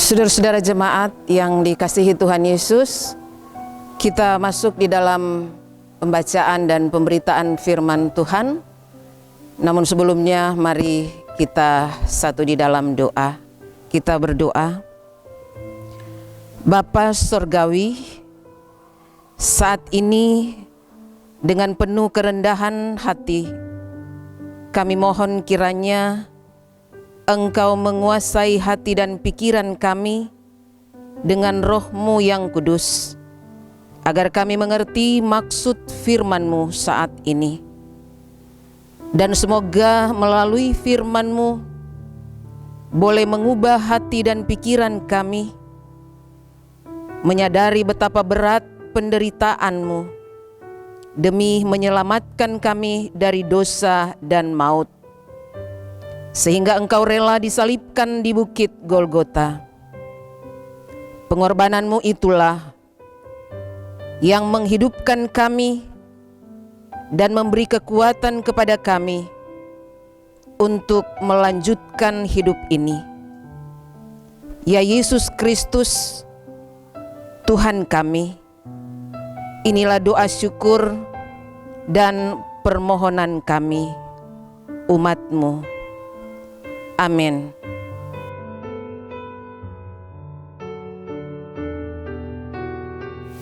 Saudara-saudara jemaat yang dikasihi Tuhan Yesus, kita masuk di dalam pembacaan dan pemberitaan firman Tuhan. Namun sebelumnya mari kita satu di dalam doa. Kita berdoa. Bapa Sorgawi, saat ini dengan penuh kerendahan hati, kami mohon kiranya Engkau menguasai hati dan pikiran kami dengan Roh-Mu yang kudus, agar kami mengerti maksud firman-Mu saat ini. Dan semoga melalui firman-Mu boleh mengubah hati dan pikiran kami, menyadari betapa berat penderitaan-Mu demi menyelamatkan kami dari dosa dan maut, sehingga Engkau rela disalibkan di bukit Golgota. Pengorbanan-Mu itulah yang menghidupkan kami dan memberi kekuatan kepada kami untuk melanjutkan hidup ini. Ya Yesus Kristus, Tuhan kami, inilah doa syukur dan permohonan kami, umat-Mu. Amin.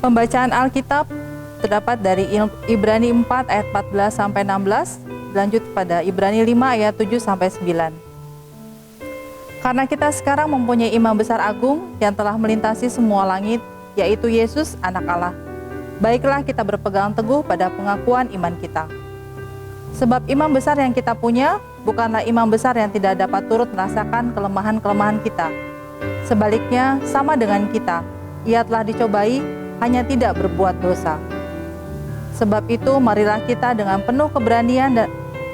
Pembacaan Alkitab terdapat dari Ibrani 4 ayat 14 sampai 16, lanjut pada Ibrani 5 ayat 7 sampai 9. Karena kita sekarang mempunyai imam besar agung yang telah melintasi semua langit, yaitu Yesus Anak Allah. Baiklah kita berpegang teguh pada pengakuan iman kita. Sebab imam besar yang kita punya bukanlah imam besar yang tidak dapat turut merasakan kelemahan-kelemahan kita. Sebaliknya, sama dengan kita, ia telah dicobai, hanya tidak berbuat dosa. Sebab itu, marilah kita dengan penuh keberanian dan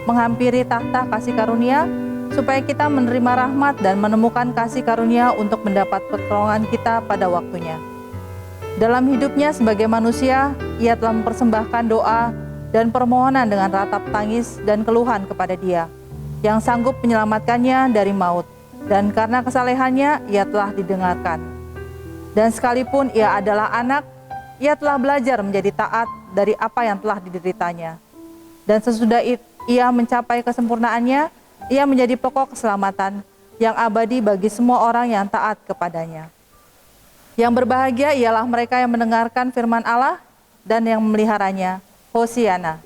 menghampiri takhta kasih karunia, supaya kita menerima rahmat dan menemukan kasih karunia untuk mendapat pertolongan kita pada waktunya. Dalam hidupnya sebagai manusia, ia telah mempersembahkan doa dan permohonan dengan ratap tangis dan keluhan kepada Dia, yang sanggup menyelamatkannya dari maut, dan karena kesalehannya ia telah didengarkan. Dan sekalipun ia adalah anak, ia telah belajar menjadi taat dari apa yang telah dideritanya. Dan sesudah ia mencapai kesempurnaannya, ia menjadi pokok keselamatan yang abadi bagi semua orang yang taat kepadanya. Yang berbahagia ialah mereka yang mendengarkan firman Allah dan yang memeliharanya. Hosiana.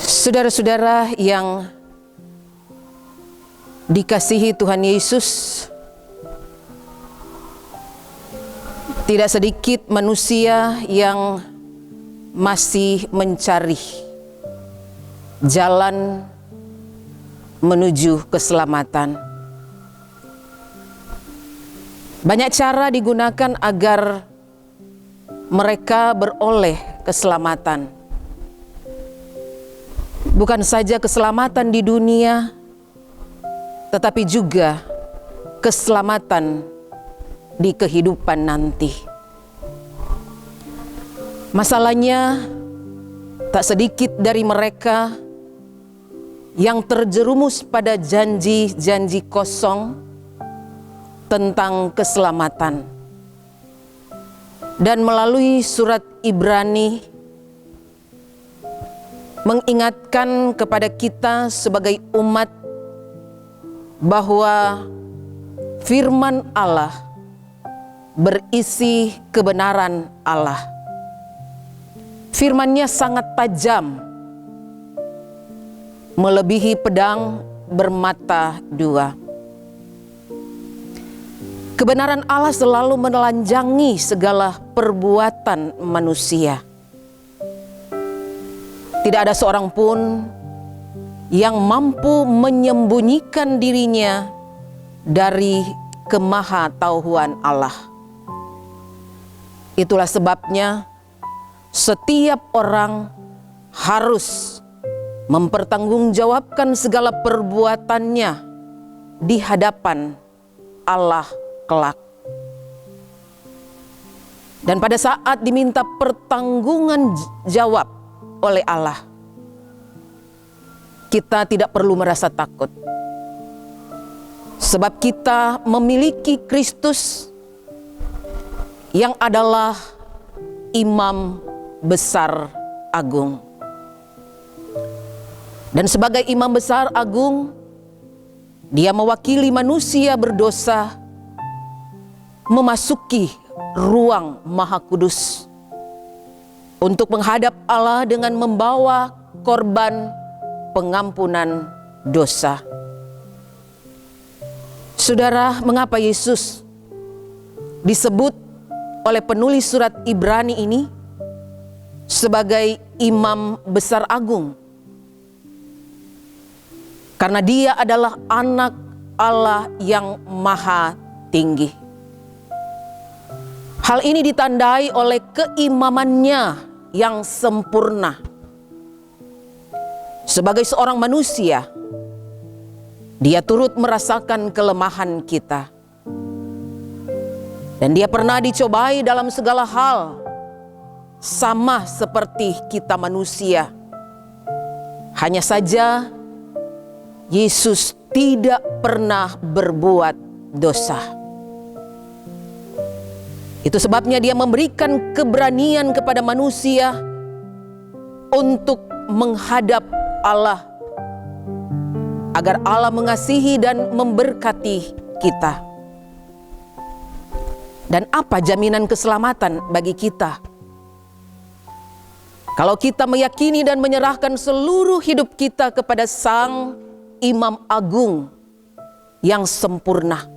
Saudara-saudara yang dikasihi Tuhan Yesus, tidak sedikit manusia yang masih mencari jalan menuju keselamatan. Banyak cara digunakan agar mereka beroleh keselamatan. Bukan saja keselamatan di dunia, tetapi juga keselamatan di kehidupan nanti. Masalahnya, tak sedikit dari mereka yang terjerumus pada janji-janji kosong tentang keselamatan. Dan melalui surat Ibrani mengingatkan kepada kita sebagai umat bahwa firman Allah berisi kebenaran Allah. Firman-Nya sangat tajam, melebihi pedang bermata dua. Kebenaran Allah selalu menelanjangi segala perbuatan manusia. Tidak ada seorang pun yang mampu menyembunyikan dirinya dari kemahatauan Allah. Itulah sebabnya setiap orang harus mempertanggungjawabkan segala perbuatannya di hadapan Allah kelak. Dan pada saat diminta pertanggungan jawab oleh Allah, kita tidak perlu merasa takut. Sebab kita memiliki Kristus yang adalah Imam Besar Agung. Dan sebagai Imam Besar Agung, Dia mewakili manusia berdosa memasuki ruang Maha Kudus untuk menghadap Allah dengan membawa korban pengampunan dosa. Saudara, mengapa Yesus disebut oleh penulis surat Ibrani ini sebagai Imam Besar Agung? Karena Dia adalah anak Allah yang maha tinggi. Hal ini ditandai oleh keimamannya yang sempurna. Sebagai seorang manusia, Dia turut merasakan kelemahan kita. Dan Dia pernah dicobai dalam segala hal, sama seperti kita manusia. Hanya saja Yesus tidak pernah berbuat dosa. Itu sebabnya Dia memberikan keberanian kepada manusia untuk menghadap Allah, agar Allah mengasihi dan memberkati kita. Dan apa jaminan keselamatan bagi kita? Kalau kita meyakini dan menyerahkan seluruh hidup kita kepada Sang Imam Agung yang sempurna.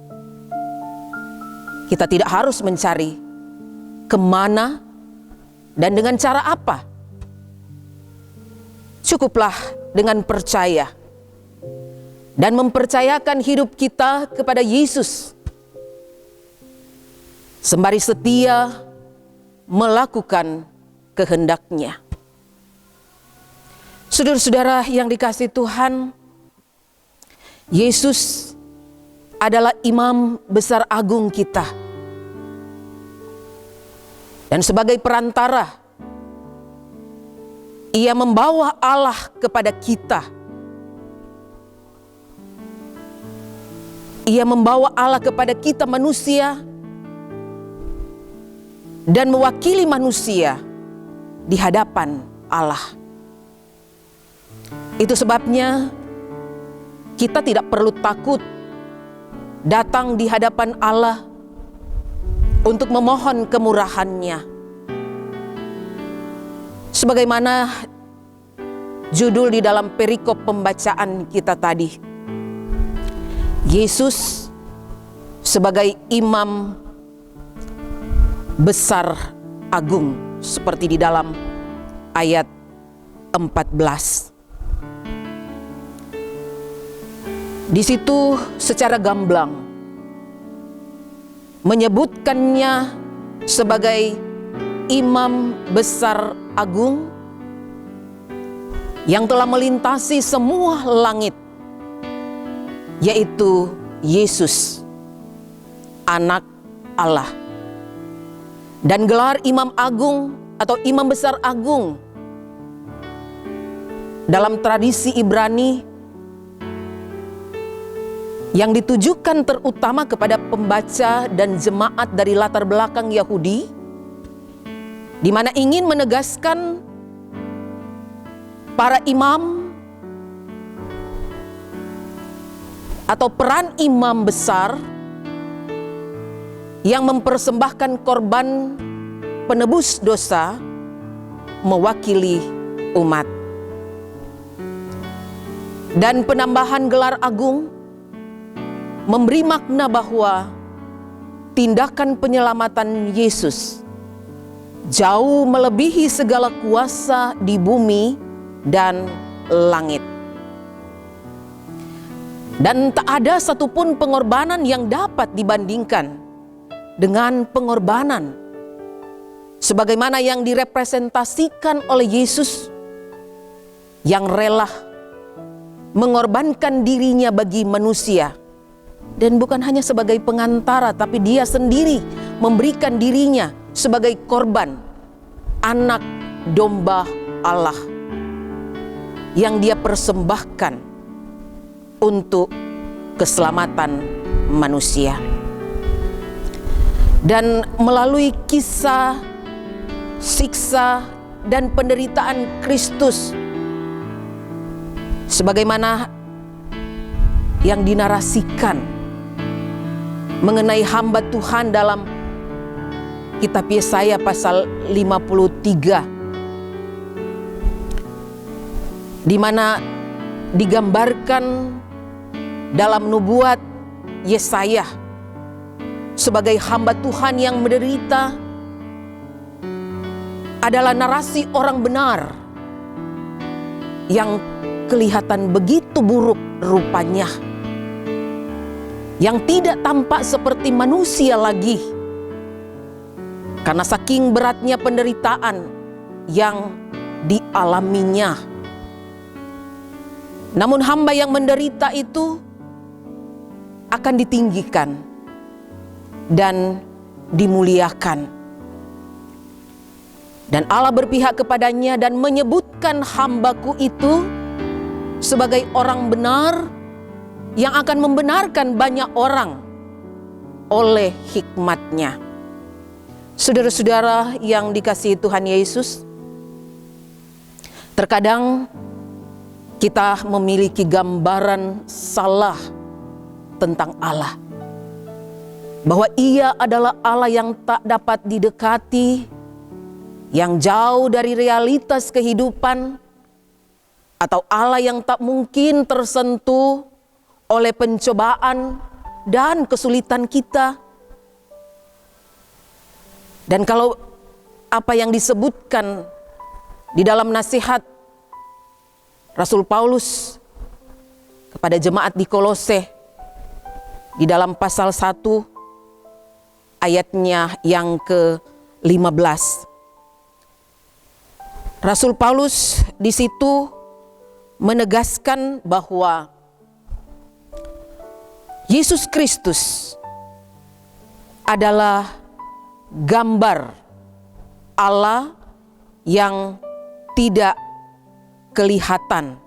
Kita tidak harus mencari kemana dan dengan cara apa. Cukuplah dengan percaya dan mempercayakan hidup kita kepada Yesus, sembari setia melakukan kehendak-Nya. Saudara-saudara yang dikasihi Tuhan, Yesus adalah Imam Besar Agung kita. Dan sebagai perantara, Ia membawa Allah kepada kita. Ia membawa Allah kepada kita manusia dan mewakili manusia di hadapan Allah. Itu sebabnya kita tidak perlu takut datang di hadapan Allah untuk memohon kemurahan-Nya. Sebagaimana judul di dalam perikop pembacaan kita tadi, Yesus sebagai Imam Besar Agung, seperti di dalam ayat 14. Di situ secara gamblang menyebutkannya sebagai Imam Besar Agung yang telah melintasi semua langit, yaitu Yesus, Anak Allah. Dan gelar Imam Agung atau Imam Besar Agung dalam tradisi Ibrani yang ditujukan terutama kepada pembaca dan jemaat dari latar belakang Yahudi, di mana ingin menegaskan para imam atau peran imam besar yang mempersembahkan korban penebus dosa mewakili umat. Dan penambahan gelar agung memberi makna bahwa tindakan penyelamatan Yesus jauh melebihi segala kuasa di bumi dan langit. Dan tak ada satupun pengorbanan yang dapat dibandingkan dengan pengorbanan sebagaimana yang direpresentasikan oleh Yesus yang rela mengorbankan dirinya bagi manusia Dan bukan hanya sebagai pengantara, tapi dia sendiri memberikan dirinya sebagai korban, anak domba Allah yang dia persembahkan untuk keselamatan manusia. Dan melalui kisah siksa dan penderitaan Kristus, sebagaimana yang dinarasikan mengenai hamba Tuhan dalam kitab Yesaya pasal 53, di mana digambarkan dalam nubuat Yesaya sebagai hamba Tuhan yang menderita adalah narasi orang benar yang kelihatan begitu buruk rupanya, yang tidak tampak seperti manusia lagi karena saking beratnya penderitaan yang dialaminya. Namun hamba yang menderita itu akan ditinggikan dan dimuliakan. Dan Allah berpihak kepadanya dan menyebutkan hambaku itu sebagai orang benar yang akan membenarkan banyak orang oleh hikmat-Nya. Saudara-saudara yang dikasihi Tuhan Yesus, terkadang kita memiliki gambaran salah tentang Allah, bahwa Ia adalah Allah yang tak dapat didekati, yang jauh dari realitas kehidupan, atau Allah yang tak mungkin tersentuh oleh pencobaan dan kesulitan kita. Dan kalau apa yang disebutkan di dalam nasihat Rasul Paulus kepada jemaat di Kolose di dalam pasal 1 ayatnya yang ke-15, Rasul Paulus di situ menegaskan bahwa Yesus Kristus adalah gambar Allah yang tidak kelihatan.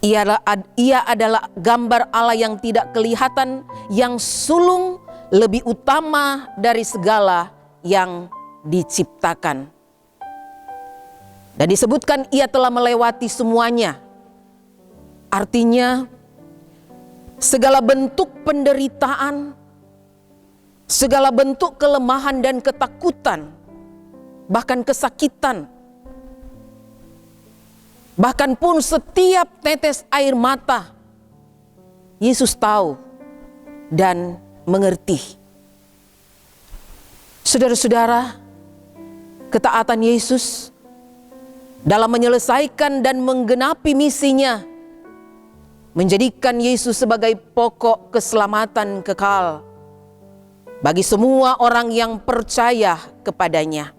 Ia adalah gambar Allah yang tidak kelihatan, yang sulung lebih utama dari segala yang diciptakan. Dan disebutkan Ia telah melewati semuanya. Artinya segala bentuk penderitaan, segala bentuk kelemahan dan ketakutan, bahkan kesakitan, bahkan pun setiap tetes air mata, Yesus tahu dan mengerti. Saudara-saudara, ketaatan Yesus dalam menyelesaikan dan menggenapi misinya menjadikan Yesus sebagai pokok keselamatan kekal bagi semua orang yang percaya kepadanya.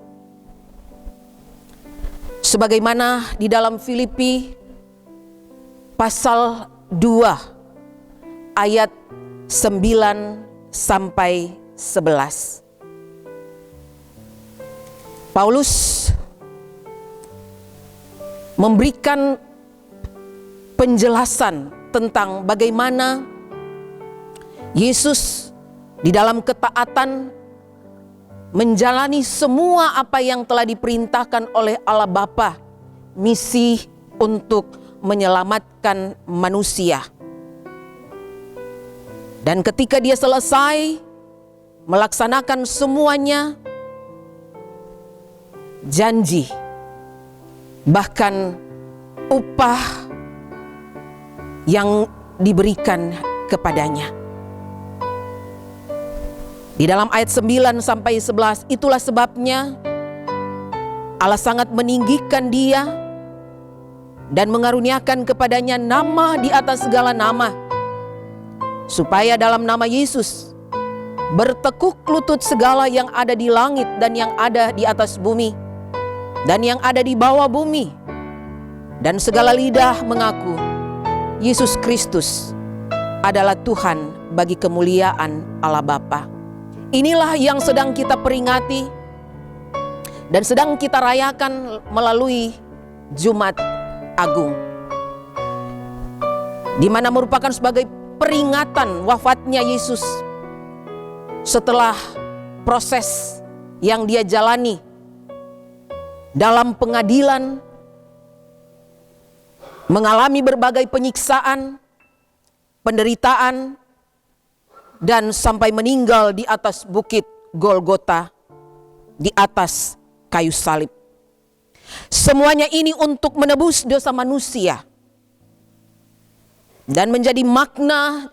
Sebagaimana di dalam Filipi pasal 2 ayat 9 sampai 11. Paulus memberikan penjelasan tentang bagaimana Yesus di dalam ketaatan menjalani semua apa yang telah diperintahkan oleh Allah Bapa, misi untuk menyelamatkan manusia. Dan ketika dia selesai melaksanakan semuanya, janji, bahkan upah yang diberikan kepadanya. Di dalam ayat 9 sampai 11, itulah sebabnya Allah sangat meninggikan dia dan mengaruniakan kepadanya nama di atas segala nama, supaya dalam nama Yesus bertekuk lutut segala yang ada di langit dan yang ada di atas bumi dan yang ada di bawah bumi, dan segala lidah mengaku Yesus Kristus adalah Tuhan bagi kemuliaan Allah Bapa. Inilah yang sedang kita peringati dan sedang kita rayakan melalui Jumat Agung, di mana merupakan sebagai peringatan wafatnya Yesus setelah proses yang dia jalani dalam pengadilan, mengalami berbagai penyiksaan, penderitaan, dan sampai meninggal di atas bukit Golgota, di atas kayu salib. Semuanya ini untuk menebus dosa manusia dan menjadi makna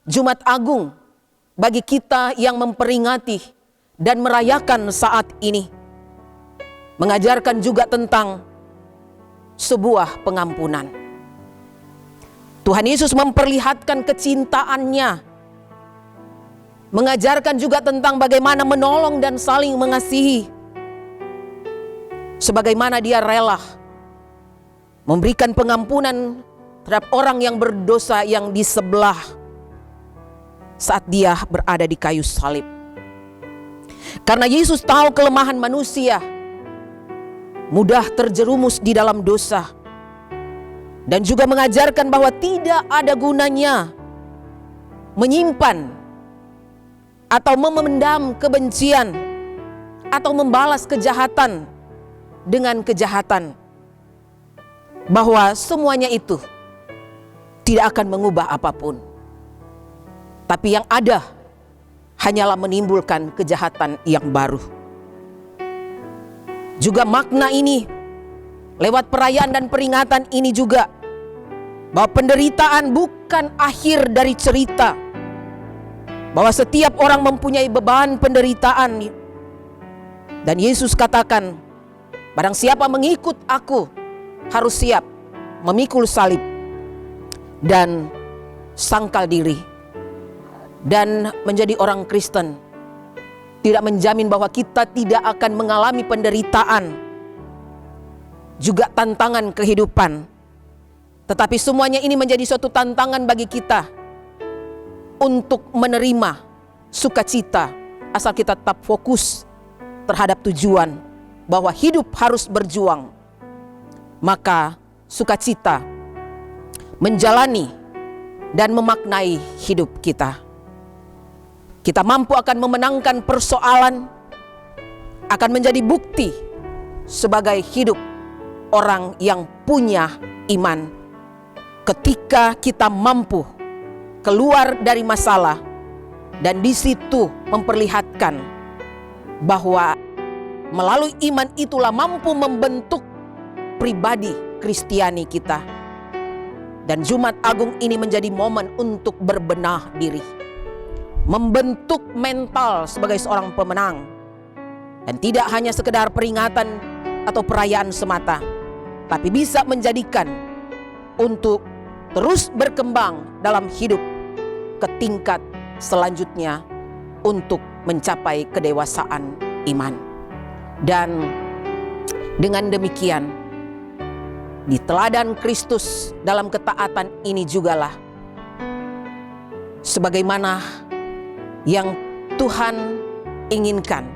Jumat Agung bagi kita yang memperingati dan merayakan saat ini. Mengajarkan juga tentang sebuah pengampunan. Tuhan Yesus memperlihatkan kecintaannya, mengajarkan juga tentang bagaimana menolong dan saling mengasihi. Sebagaimana dia rela memberikan pengampunan terhadap orang yang berdosa yang di sebelah saat dia berada di kayu salib. Karena Yesus tahu kelemahan manusia, mudah terjerumus di dalam dosa, dan juga mengajarkan bahwa tidak ada gunanya menyimpan atau memendam kebencian atau membalas kejahatan dengan kejahatan, bahwa semuanya itu tidak akan mengubah apapun, tapi yang ada hanyalah menimbulkan kejahatan yang baru. Juga makna ini lewat perayaan dan peringatan ini juga, bahwa penderitaan bukan akhir dari cerita, bahwa setiap orang mempunyai beban penderitaan. Dan Yesus katakan, barang siapa mengikut aku harus siap memikul salib dan sangkal diri. Dan menjadi orang Kristen tidak menjamin bahwa kita tidak akan mengalami penderitaan, juga tantangan kehidupan. Tetapi semuanya ini menjadi suatu tantangan bagi kita untuk menerima sukacita, asal kita tetap fokus terhadap tujuan bahwa hidup harus berjuang. Maka sukacita menjalani dan memaknai hidup kita. Kita mampu akan memenangkan persoalan, akan menjadi bukti sebagai hidup orang yang punya iman. Ketika kita mampu keluar dari masalah dan di situ memperlihatkan bahwa melalui iman itulah mampu membentuk pribadi Kristiani kita. Dan Jumat Agung ini menjadi momen untuk berbenah diri, membentuk mental sebagai seorang pemenang, dan tidak hanya sekedar peringatan atau perayaan semata, tapi bisa menjadikan untuk terus berkembang dalam hidup ke tingkat selanjutnya untuk mencapai kedewasaan iman. Dan dengan demikian, di teladan Kristus dalam ketaatan ini jugalah sebagaimana yang Tuhan inginkan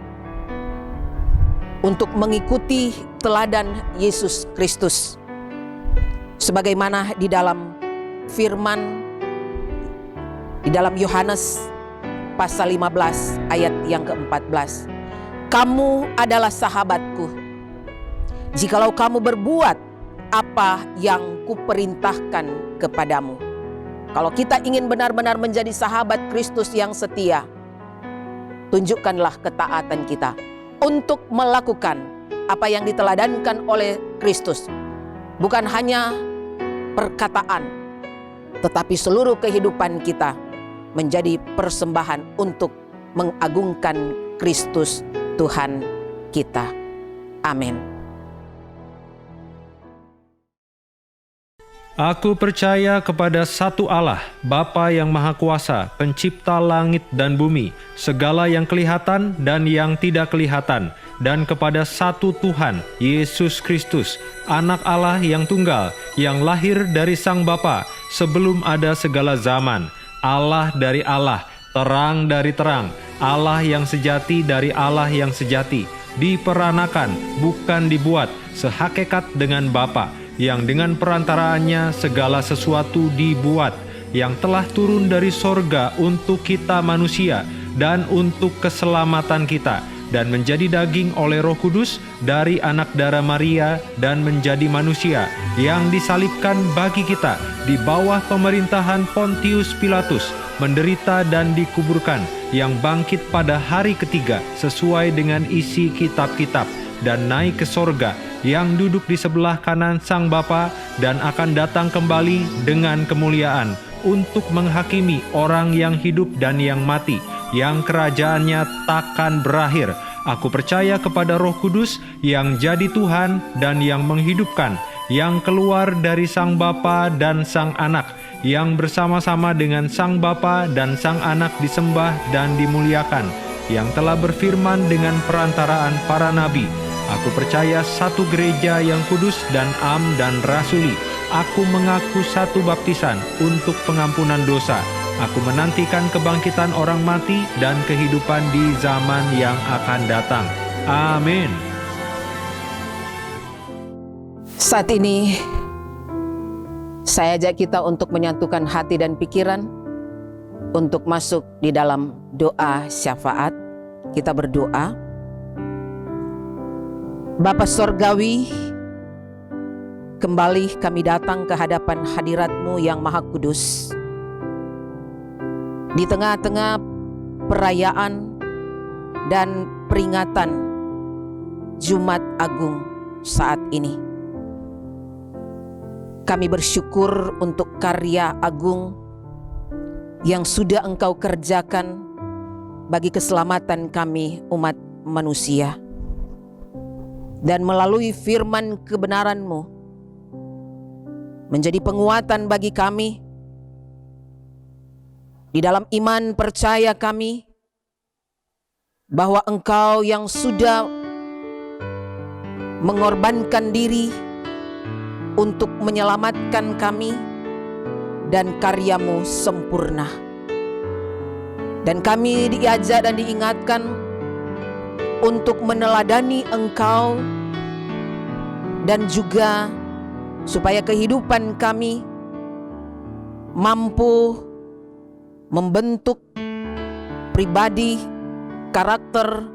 untuk mengikuti teladan Yesus Kristus, sebagaimana di dalam firman di dalam Yohanes pasal 15 ayat yang ke-14. Kamu adalah sahabatku jikalau kamu berbuat apa yang kuperintahkan kepadamu. Kalau kita ingin benar-benar menjadi sahabat Kristus yang setia, tunjukkanlah ketaatan kita untuk melakukan apa yang diteladankan oleh Kristus. Bukan hanya perkataan, tetapi seluruh kehidupan kita menjadi persembahan untuk mengagungkan Kristus Tuhan kita. Amin. Aku percaya kepada satu Allah, Bapa yang Maha Kuasa, pencipta langit dan bumi, segala yang kelihatan dan yang tidak kelihatan, dan kepada satu Tuhan, Yesus Kristus, Anak Allah yang tunggal, yang lahir dari Sang Bapa sebelum ada segala zaman, Allah dari Allah, terang dari terang, Allah yang sejati dari Allah yang sejati, diperanakan, bukan dibuat, sehakikat dengan Bapa, yang dengan perantaraannya segala sesuatu dibuat, yang telah turun dari sorga untuk kita manusia dan untuk keselamatan kita, dan menjadi daging oleh Roh Kudus dari anak darah Maria dan menjadi manusia, yang disalibkan bagi kita di bawah pemerintahan Pontius Pilatus, menderita dan dikuburkan, yang bangkit pada hari ketiga sesuai dengan isi kitab-kitab, dan naik ke sorga, yang duduk di sebelah kanan Sang Bapa dan akan datang kembali dengan kemuliaan untuk menghakimi orang yang hidup dan yang mati, yang kerajaannya takkan berakhir. Aku percaya kepada Roh Kudus yang jadi Tuhan dan yang menghidupkan, yang keluar dari Sang Bapa dan Sang Anak, yang bersama-sama dengan Sang Bapa dan Sang Anak disembah dan dimuliakan, yang telah berfirman dengan perantaraan para nabi. Aku percaya satu gereja yang kudus dan am dan rasuli. Aku mengaku satu baptisan untuk pengampunan dosa. Aku menantikan kebangkitan orang mati dan kehidupan di zaman yang akan datang. Amin. Saat ini saya ajak kita untuk menyatukan hati dan pikiran untuk masuk di dalam doa syafaat. Kita berdoa. Bapa Sorgawi, kembali kami datang ke hadapan hadirat-Mu yang Maha Kudus. Di tengah-tengah perayaan dan peringatan Jumat Agung saat ini, kami bersyukur untuk karya agung yang sudah Engkau kerjakan bagi keselamatan kami umat manusia. Dan melalui firman kebenaran-Mu menjadi penguatan bagi kami di dalam iman percaya kami bahwa Engkau yang sudah mengorbankan diri untuk menyelamatkan kami, dan karya-Mu sempurna. Dan kami diajak dan diingatkan untuk meneladani Engkau, dan juga supaya kehidupan kami mampu membentuk pribadi, karakter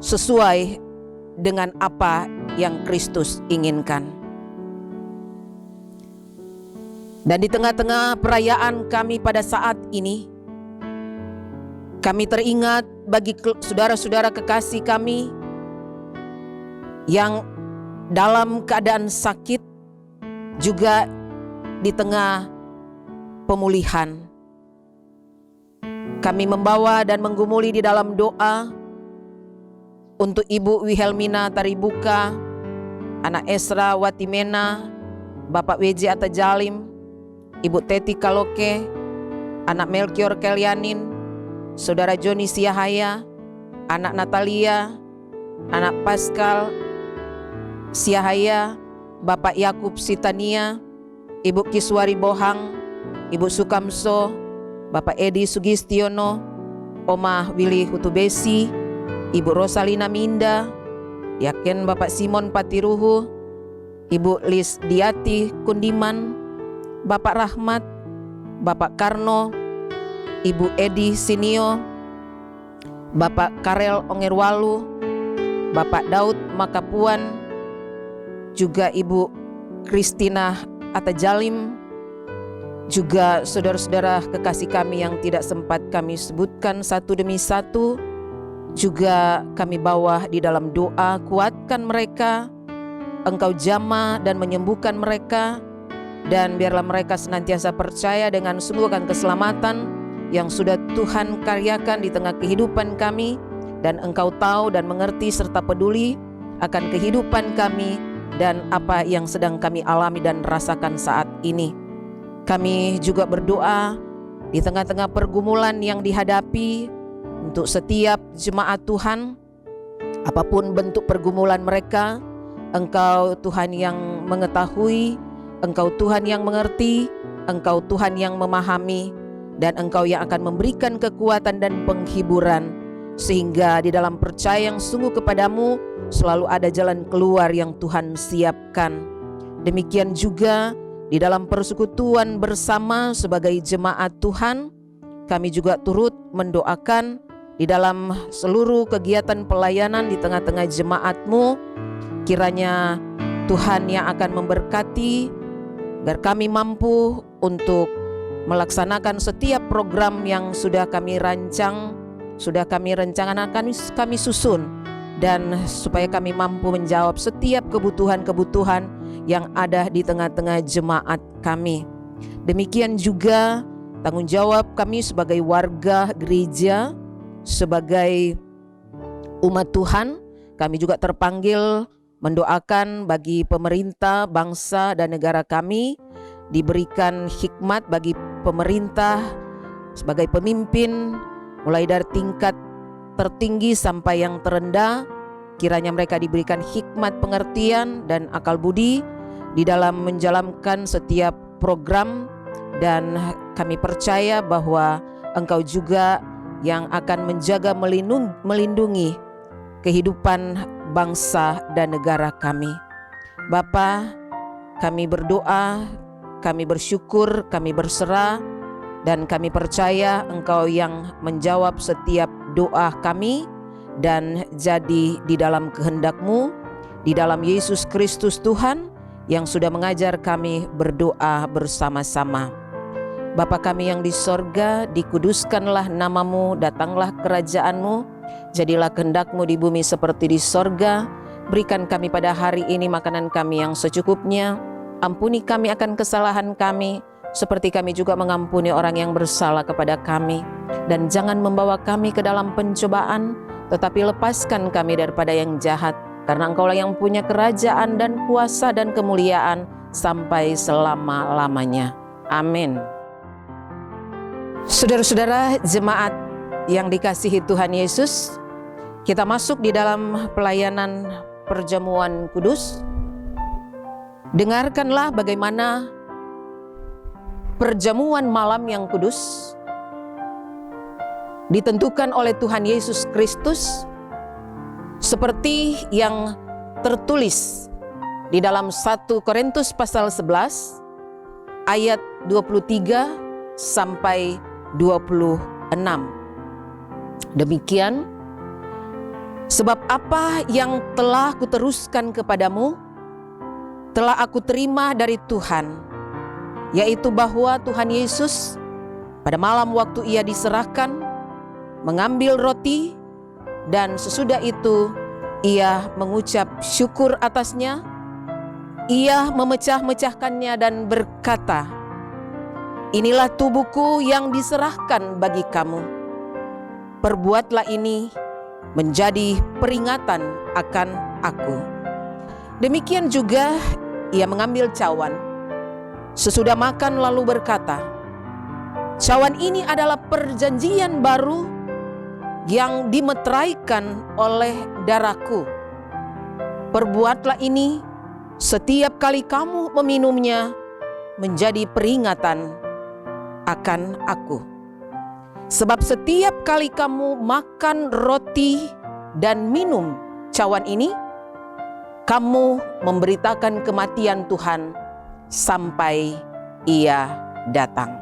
sesuai dengan apa yang Kristus inginkan. Dan di tengah-tengah perayaan kami pada saat ini, kami teringat bagi saudara-saudara kekasih kami yang dalam keadaan sakit, juga di tengah pemulihan. Kami membawa dan menggumuli di dalam doa untuk Ibu Wilhelmina Taribuka, Anak Esra Watimena, Bapak W.J. Atajalim, Ibu Teti Kaloke, Anak Melchior Kelianin, Saudara Joni Siahaya, Anak Natalia, Anak Pascal Siahaya, Bapak Yakub Sitania, Ibu Kiswari Bohang, Ibu Sukamso, Bapak Edi Sugistiono, Oma Willy Hutubesi, Ibu Rosalina Minda, Yakin Bapak Simon Patiruhu, Ibu Lis Diati Kundiman, Bapak Rahmat, Bapak Karno, Ibu Edi Sinio, Bapak Karel Ongerwalu, Bapak Daud Makapuan, juga Ibu Kristina Atajalim, juga saudara-saudara kekasih kami yang tidak sempat kami sebutkan satu demi satu, juga kami bawa di dalam doa. Kuatkan mereka, Engkau jamah dan menyembuhkan mereka, dan biarlah mereka senantiasa percaya dengan sungguh akan keselamatan yang sudah Tuhan karyakan di tengah kehidupan kami, dan Engkau tahu dan mengerti serta peduli akan kehidupan kami dan apa yang sedang kami alami dan rasakan saat ini. Kami juga berdoa di tengah-tengah pergumulan yang dihadapi untuk setiap jemaat Tuhan, apapun bentuk pergumulan mereka, Engkau Tuhan yang mengetahui, Engkau Tuhan yang mengerti, Engkau Tuhan yang memahami. dan Engkau yang akan memberikan kekuatan dan penghiburan, sehingga di dalam percaya yang sungguh kepadamu selalu ada jalan keluar yang Tuhan siapkan. Demikian juga di dalam persekutuan bersama sebagai jemaat Tuhan, kami juga turut mendoakan di dalam seluruh kegiatan pelayanan di tengah-tengah jemaat-Mu, kiranya Tuhan yang akan memberkati agar kami mampu untuk melaksanakan setiap program yang sudah kami rancang, sudah kami rencanakan, kami susun, dan supaya kami mampu menjawab setiap kebutuhan-kebutuhan yang ada di tengah-tengah jemaat kami. Demikian juga tanggung jawab kami sebagai warga gereja, sebagai umat Tuhan. Kami juga terpanggil mendoakan bagi pemerintah, bangsa dan negara kami, diberikan hikmat bagi pemerintah sebagai pemimpin, mulai dari tingkat tertinggi sampai yang terendah. Kiranya mereka diberikan hikmat, pengertian dan akal budi di dalam menjalankan setiap program, dan kami percaya bahwa Engkau juga yang akan menjaga, melindungi kehidupan bangsa dan negara kami. Bapa, kami berdoa, kami bersyukur, kami berserah, dan kami percaya Engkau yang menjawab setiap doa kami, dan jadi di dalam kehendak-Mu, di dalam Yesus Kristus Tuhan yang sudah mengajar kami berdoa bersama-sama. Bapa kami yang di sorga, dikuduskanlah nama-Mu, datanglah kerajaan-Mu, jadilah kehendak-Mu di bumi seperti di sorga. Berikan kami pada hari ini makanan kami yang secukupnya. Ampuni kami akan kesalahan kami, seperti kami juga mengampuni orang yang bersalah kepada kami. Dan jangan membawa kami ke dalam pencobaan, tetapi lepaskan kami daripada yang jahat. Karena Engkaulah yang punya kerajaan dan kuasa dan kemuliaan sampai selama-lamanya. Amin. Saudara-saudara jemaat yang dikasihi Tuhan Yesus, kita masuk di dalam pelayanan perjamuan kudus. Dengarkanlah bagaimana perjamuan malam yang kudus ditentukan oleh Tuhan Yesus Kristus, seperti yang tertulis di dalam 1 Korintus pasal 11 ayat 23 sampai 26. Demikian, sebab apa yang telah kuteruskan kepadamu telah aku terima dari Tuhan, yaitu bahwa Tuhan Yesus pada malam waktu Ia diserahkan mengambil roti, dan sesudah itu Ia mengucap syukur atasnya. Ia memecah-mecahkannya dan berkata, "Inilah tubuhku yang diserahkan bagi kamu. Perbuatlah ini menjadi peringatan akan aku." Demikian juga Ia mengambil cawan sesudah makan lalu berkata, "Cawan ini adalah perjanjian baru yang dimeteraikan oleh darahku. Perbuatlah ini setiap kali kamu meminumnya menjadi peringatan akan aku. Sebab setiap kali kamu makan roti dan minum cawan ini, kamu memberitakan kematian Tuhan sampai Ia datang."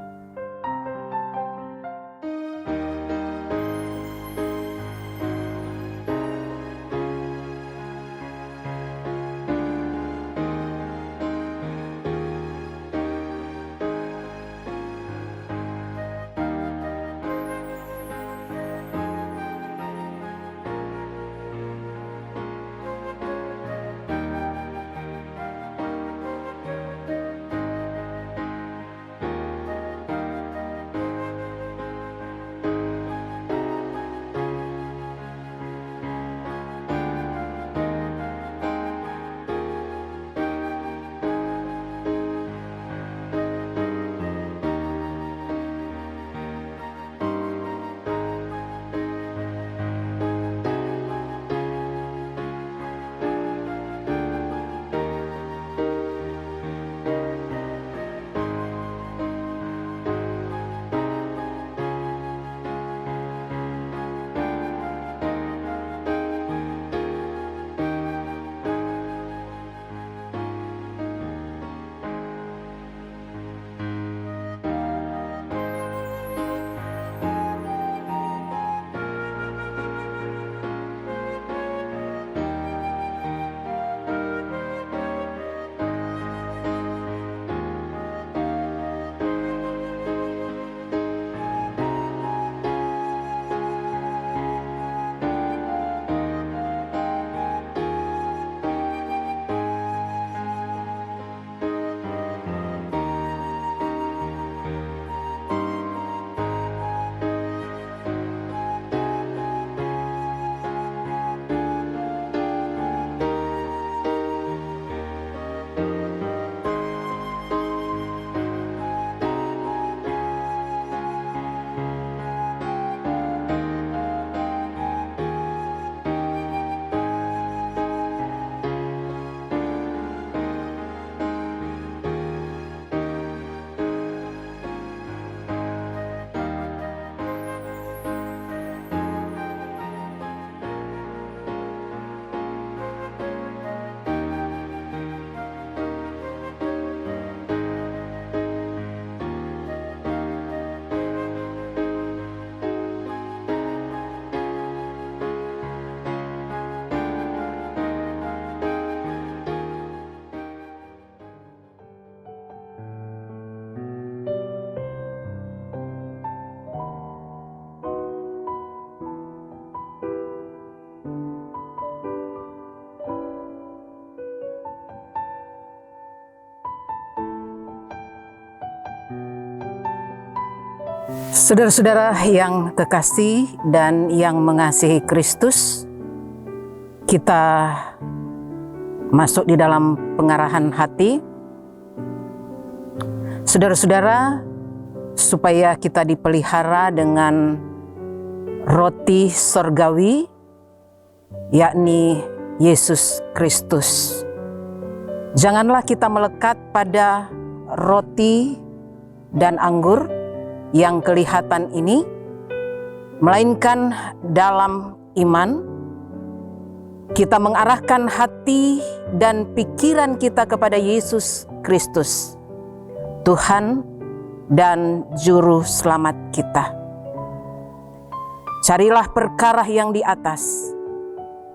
Saudara-saudara yang kekasih dan yang mengasihi Kristus, kita masuk di dalam pengarahan hati. Saudara-saudara, supaya kita dipelihara dengan roti sorgawi, yakni Yesus Kristus. Janganlah kita melekat pada roti dan anggur yang kelihatan ini, melainkan dalam iman kita mengarahkan hati dan pikiran kita kepada Yesus Kristus, Tuhan dan Juru Selamat kita. Carilah perkara yang di atas,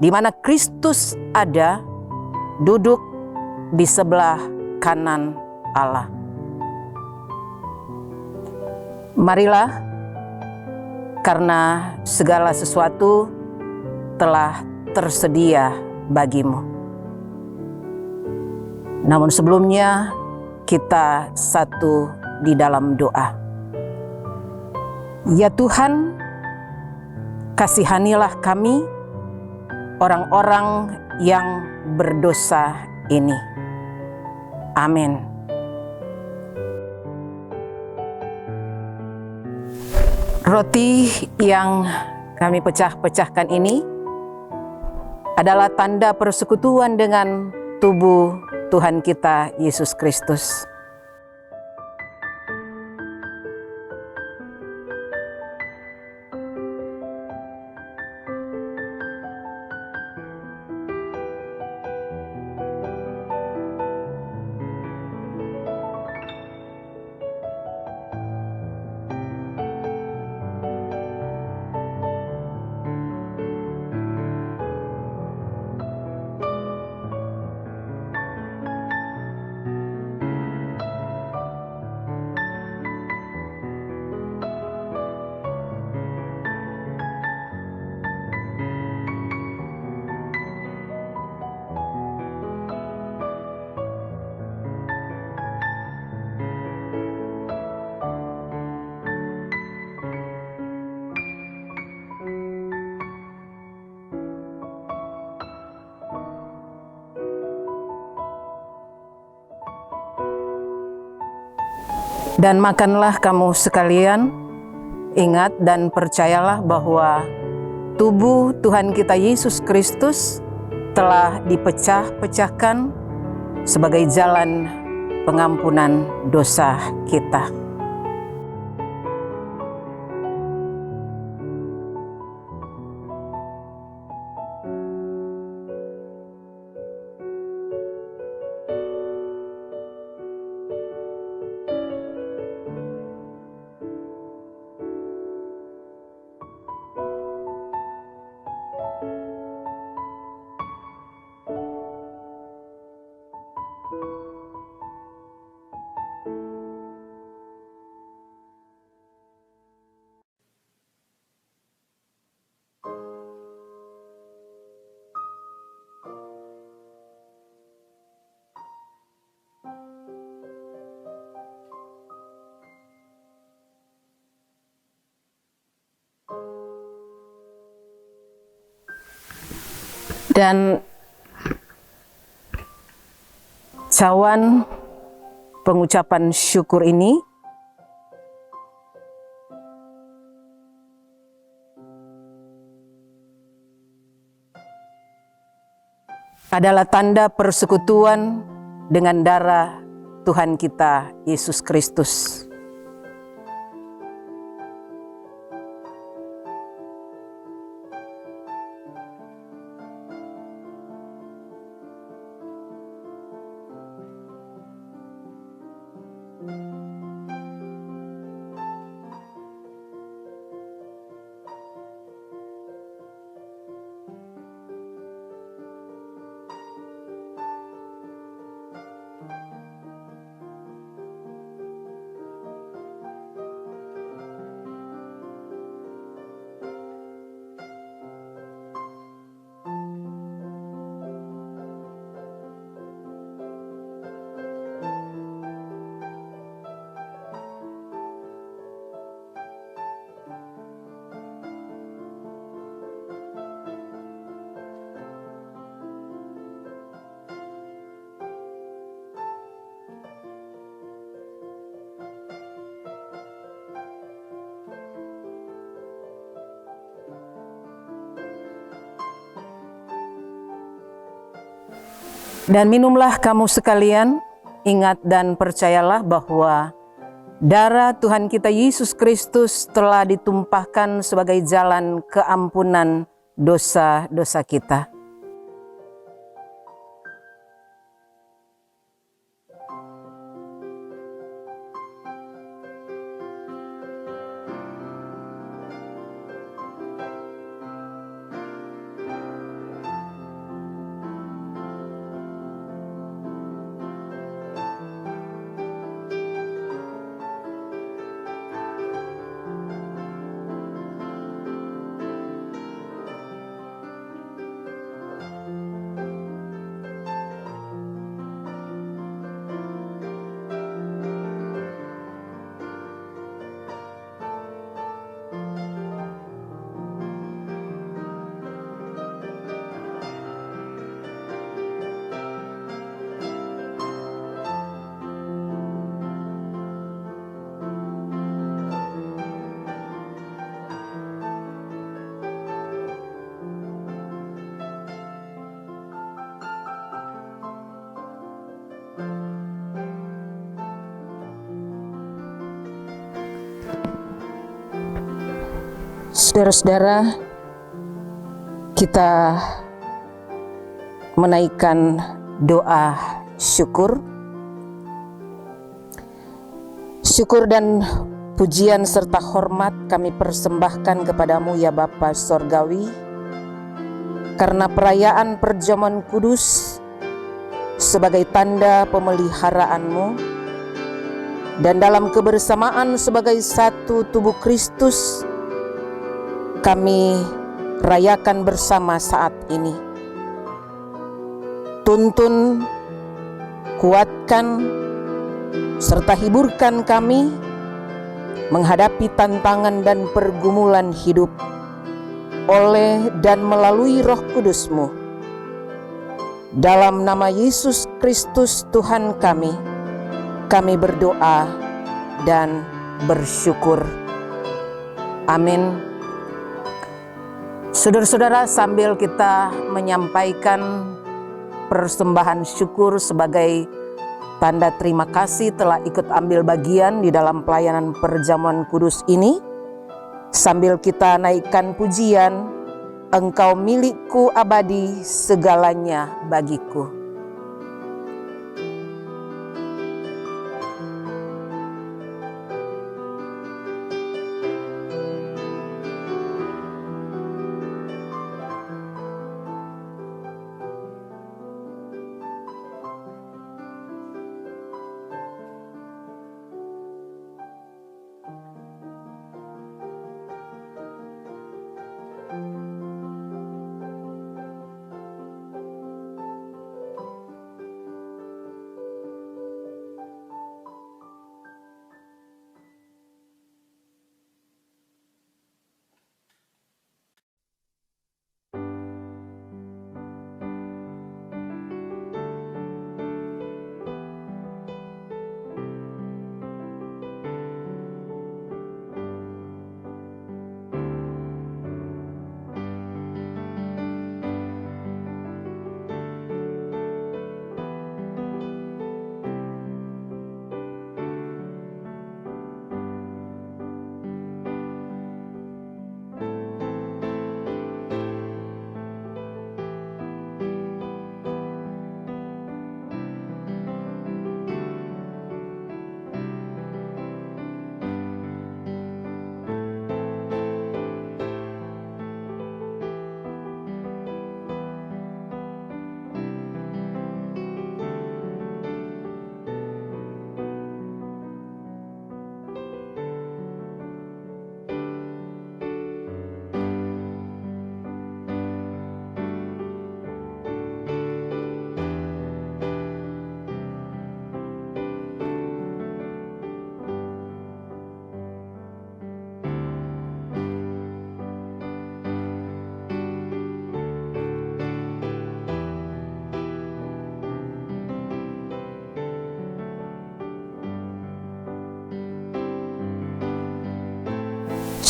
di mana Kristus ada, duduk di sebelah kanan Allah. Marilah, karena segala sesuatu telah tersedia bagimu. Namun sebelumnya kita satu di dalam doa. Ya Tuhan, kasihanilah kami, orang-orang yang berdosa ini. Amin. Roti yang kami pecahkan ini adalah tanda persekutuan dengan tubuh Tuhan kita Yesus Kristus. Dan makanlah kamu sekalian, ingat dan percayalah bahwa tubuh Tuhan kita Yesus Kristus telah dipecah-pecahkan sebagai jalan pengampunan dosa kita. Dan cawan pengucapan syukur ini adalah tanda persekutuan dengan darah Tuhan kita Yesus Kristus. Dan minumlah kamu sekalian, ingat dan percayalah bahwa darah Tuhan kita Yesus Kristus telah ditumpahkan sebagai jalan keampunan dosa-dosa kita. Saudara-saudara, kita menaikkan doa syukur. Syukur dan pujian serta hormat kami persembahkan kepadamu ya Bapa Sorgawi, karena perayaan perjamuan kudus sebagai tanda pemeliharaanmu, dan dalam kebersamaan sebagai satu tubuh Kristus kami rayakan bersama saat ini. Tuntun, kuatkan, serta hiburkan kami menghadapi tantangan dan pergumulan hidup oleh dan melalui Roh Kudus-Mu. Dalam nama Yesus Kristus Tuhan kami berdoa dan bersyukur. Amin. Saudara-saudara, sambil kita menyampaikan persembahan syukur sebagai tanda terima kasih telah ikut ambil bagian di dalam pelayanan perjamuan kudus ini, sambil kita naikkan pujian, Engkau milikku abadi, segalanya bagiku.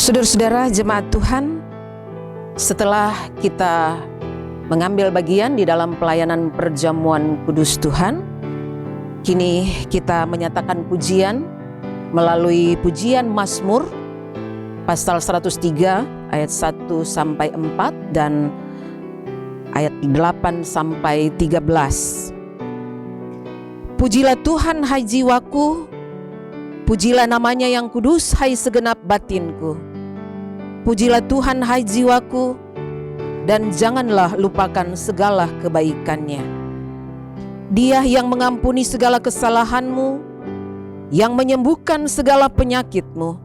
Saudara-saudara jemaat Tuhan, setelah kita mengambil bagian di dalam pelayanan perjamuan kudus Tuhan. Kini kita menyatakan pujian melalui pujian Mazmur pasal 103 ayat 1 sampai 4 dan ayat 8 sampai 13. Pujilah Tuhan hai jiwaku, pujilah namanya yang kudus hai segenap batinku. Pujilah Tuhan hai jiwaku, dan janganlah lupakan segala kebaikannya. Dia yang mengampuni segala kesalahanmu, yang menyembuhkan segala penyakitmu.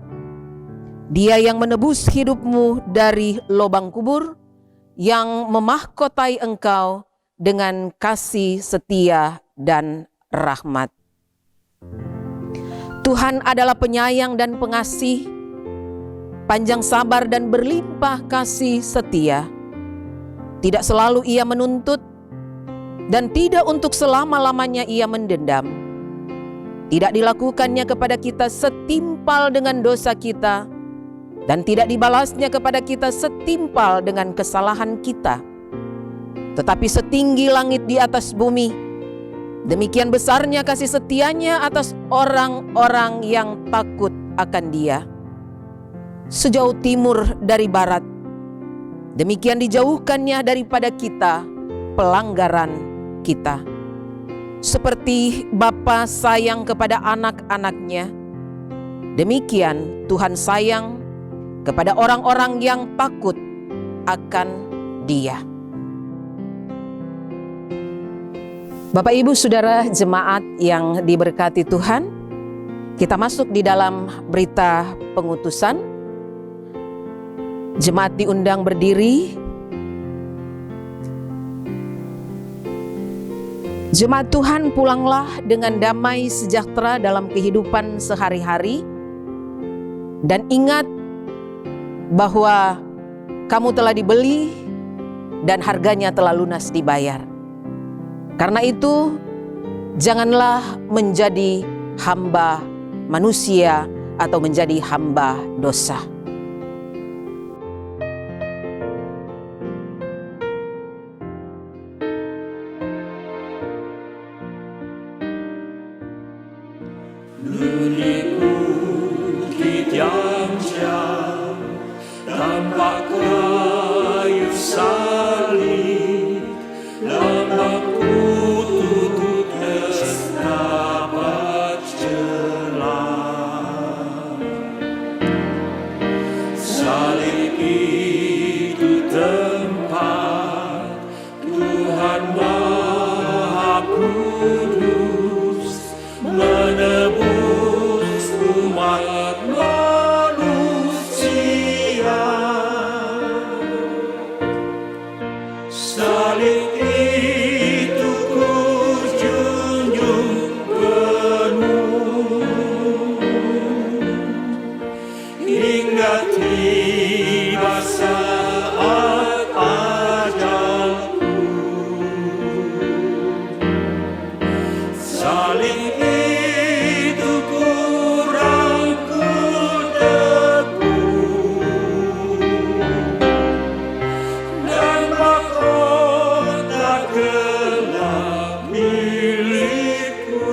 Dia yang menebus hidupmu dari lubang kubur, yang memahkotai engkau dengan kasih setia dan rahmat. Tuhan adalah penyayang dan pengasih, panjang sabar dan berlimpah kasih setia. Tidak selalu ia menuntut, dan tidak untuk selama-lamanya ia mendendam. Tidak dilakukannya kepada kita setimpal dengan dosa kita, dan tidak dibalasnya kepada kita setimpal dengan kesalahan kita. Tetapi setinggi langit di atas bumi, demikian besarnya kasih setianya atas orang-orang yang takut akan Dia. Sejauh timur dari barat, demikian dijauhkannya daripada kita pelanggaran kita. Seperti Bapa sayang kepada anak-anaknya, demikian Tuhan sayang kepada orang-orang yang takut akan Dia. Bapak Ibu Saudara jemaat yang diberkati Tuhan, kita masuk di dalam berita pengutusan. Jemaat diundang berdiri. Jemaat Tuhan, pulanglah dengan damai sejahtera dalam kehidupan sehari-hari, dan ingat bahwa kamu telah dibeli dan harganya telah lunas dibayar. Karena itu, janganlah menjadi hamba manusia atau menjadi hamba dosa. Tanpa kayu salib, lambangku tutup dapat jelas. Salib itu tempat Tuhan Maha Kudus menebus umat manusia. Salib itu ku junjung penuh hingga tiba saat ajalku. Salib itu ku rangkul teguh, dan mahkota gelap milikku.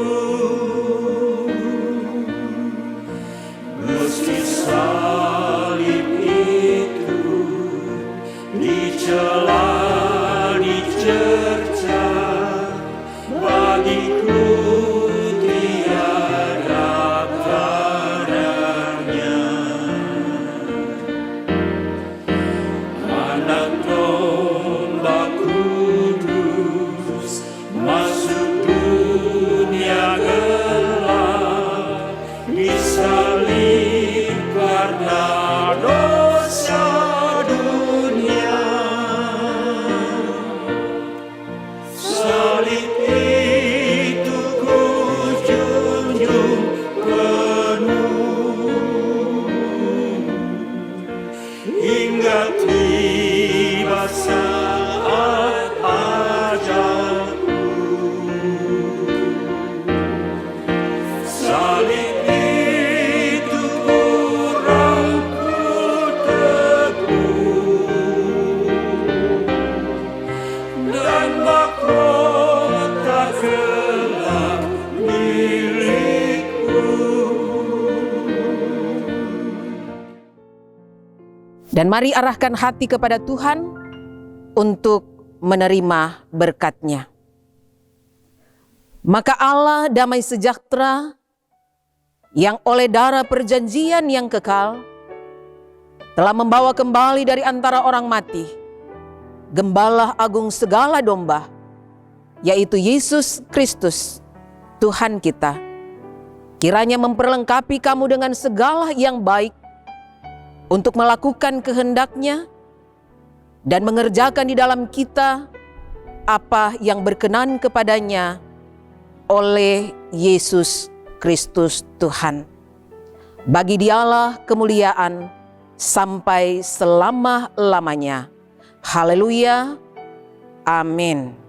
Meski salib itu dicela, dicerca, bagiku tiada kadarnya. Anak domba kudus masuk dunia gelap, disalib karena dosa dunia. Salib itu ku junjung penuh hingga tiba saat ajalku. Salib itu ku rangkul teguh, Dan mari arahkan hati kepada Tuhan untuk menerima berkat-Nya. Maka Allah damai sejahtera yang oleh darah perjanjian yang kekal telah membawa kembali dari antara orang mati Gembala agung segala domba, yaitu Yesus Kristus, Tuhan kita. Kiranya memperlengkapi kamu dengan segala yang baik untuk melakukan kehendak-Nya dan mengerjakan di dalam kita apa yang berkenan kepadanya oleh Yesus Kristus Tuhan. Bagi Dialah kemuliaan sampai selama-lamanya. Haleluya. Amin.